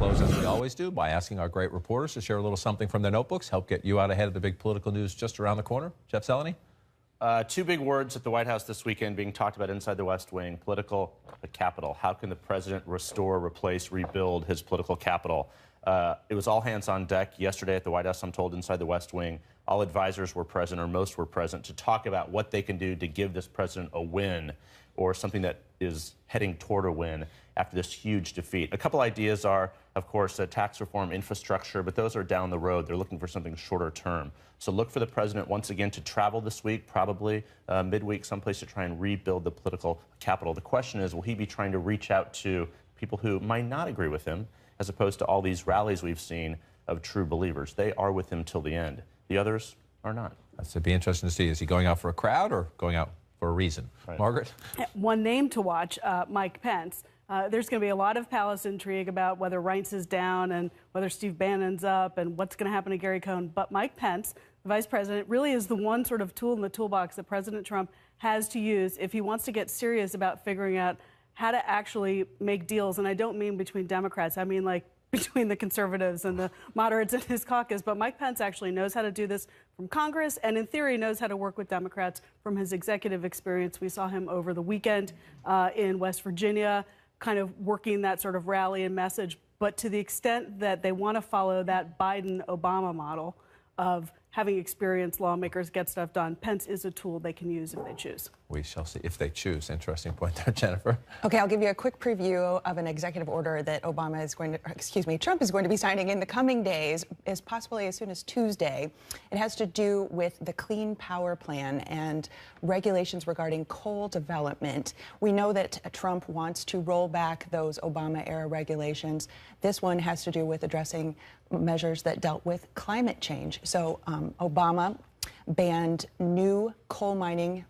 close, as we always do, by asking our great reporters to share a little something from their notebooks, help get you out ahead of the big political news just around the corner. Jeff Zeleny? Two big words at the White House this weekend being talked about inside the West Wing: political capital. How can the president restore, replace, rebuild his political capital? It was all hands on deck yesterday at the White House, I'm told, inside the West Wing. All advisors were present, or most were present, to talk about what they can do to give this president a win, or something that is heading toward a win after this huge defeat. A couple ideas are, of course, tax reform, infrastructure, but those are down the road. They're looking for something shorter term. So look for the president once again to travel this week, probably midweek, someplace to try and rebuild the political capital. The question is, will he be trying to reach out to people who might not agree with him, as opposed to all these rallies we've seen of true believers? They are with him till the end. The others are not. That's to be interesting to see. Is he going out for a crowd or going out for a reason? Right. Margaret? One name to watch, Mike Pence. There's going to be a lot of palace intrigue about whether Reince is down and whether Steve Bannon's up and what's going to happen to Gary Cohn. But Mike Pence, the vice president, really is the one sort of tool in the toolbox that President Trump has to use if he wants to get serious about figuring out how to actually make deals. And I don't mean between Democrats. I mean, like, between the conservatives and the moderates in his caucus. But Mike Pence actually knows how to do this from Congress, and in theory knows how to work with Democrats from his executive experience. We saw him over the weekend in West Virginia, kind of working that sort of rally and message. But to the extent that they want to follow that Biden-Obama model of having experienced lawmakers get stuff done, Pence is a tool they can use if they choose. We shall see if they choose. Interesting point there, Jennifer. Okay, I'll give you a quick preview of an executive order that Trump is going to be signing in the coming days, as possibly as soon as Tuesday. It has to do with the Clean Power Plan and regulations regarding coal development. We know that Trump wants to roll back those Obama-era regulations. This one has to do with addressing measures that dealt with climate change. So Obama banned new coal mining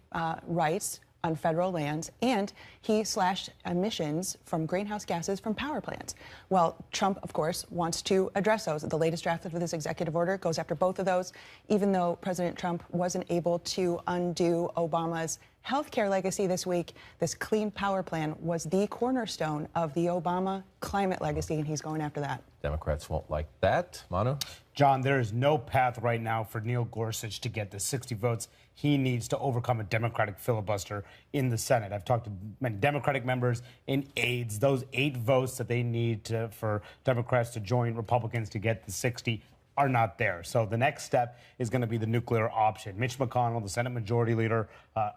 rights on federal lands, and he slashed emissions from greenhouse gases from power plants. Well, Trump, of course, wants to address those. The latest draft of this executive order goes after both of those, even though President Trump wasn't able to undo Obama's health care legacy this week. This Clean Power Plan was the cornerstone of the Obama climate legacy, and he's going after that. Democrats won't like that. Manu? John, there is no path right now for Neil Gorsuch to get the 60 votes he needs to overcome a Democratic filibuster in the Senate. I've talked to many Democratic members and aides. Those 8 votes that they need for Democrats to join Republicans to get the 60 are not there. So the next step is going to be the nuclear option. Mitch McConnell, the Senate Majority Leader,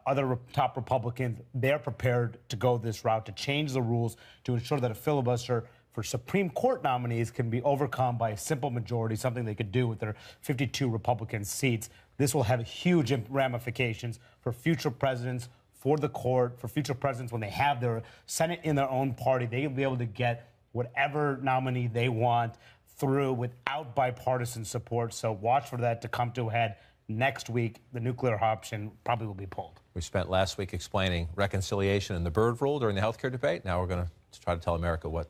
other top Republicans, they're prepared to go this route, to change the rules to ensure that a filibuster for Supreme Court nominees can be overcome by a simple majority, something they could do with their 52 Republican seats. This will have huge ramifications for future presidents, for the court, for future presidents when they have their Senate in their own party. They'll be able to get whatever nominee they want through without bipartisan support. So watch for that to come to a head next week. The nuclear option probably will be pulled. We spent last week explaining reconciliation and the Byrd Rule during the health care debate. Now we're going to try to tell America what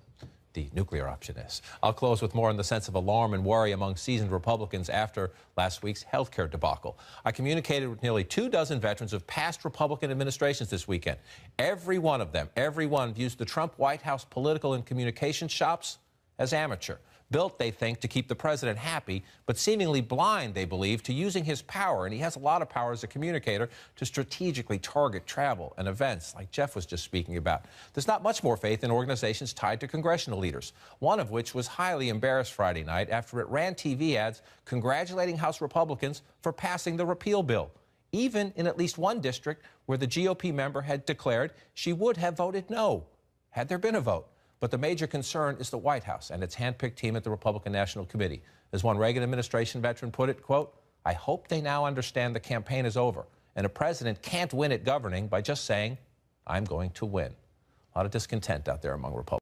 the nuclear option is. I'll close with more on the sense of alarm and worry among seasoned Republicans after last week's health care debacle. I communicated with nearly 24 veterans of past Republican administrations this weekend. Every one of them, views the Trump White House political and communication shops as amateur. Built, they think, to keep the president happy, but seemingly blind, they believe, to using his power, and he has a lot of power as a communicator, to strategically target travel and events like Jeff was just speaking about. There's not much more faith in organizations tied to congressional leaders, one of which was highly embarrassed Friday night after it ran TV ads congratulating House Republicans for passing the repeal bill, even in at least one district where the GOP member had declared she would have voted no had there been a vote. But the major concern is the White House and its handpicked team at the Republican National Committee. As one Reagan administration veteran put it, quote, "I hope they now understand the campaign is over and a president can't win at governing by just saying, I'm going to win." A lot of discontent out there among Republicans.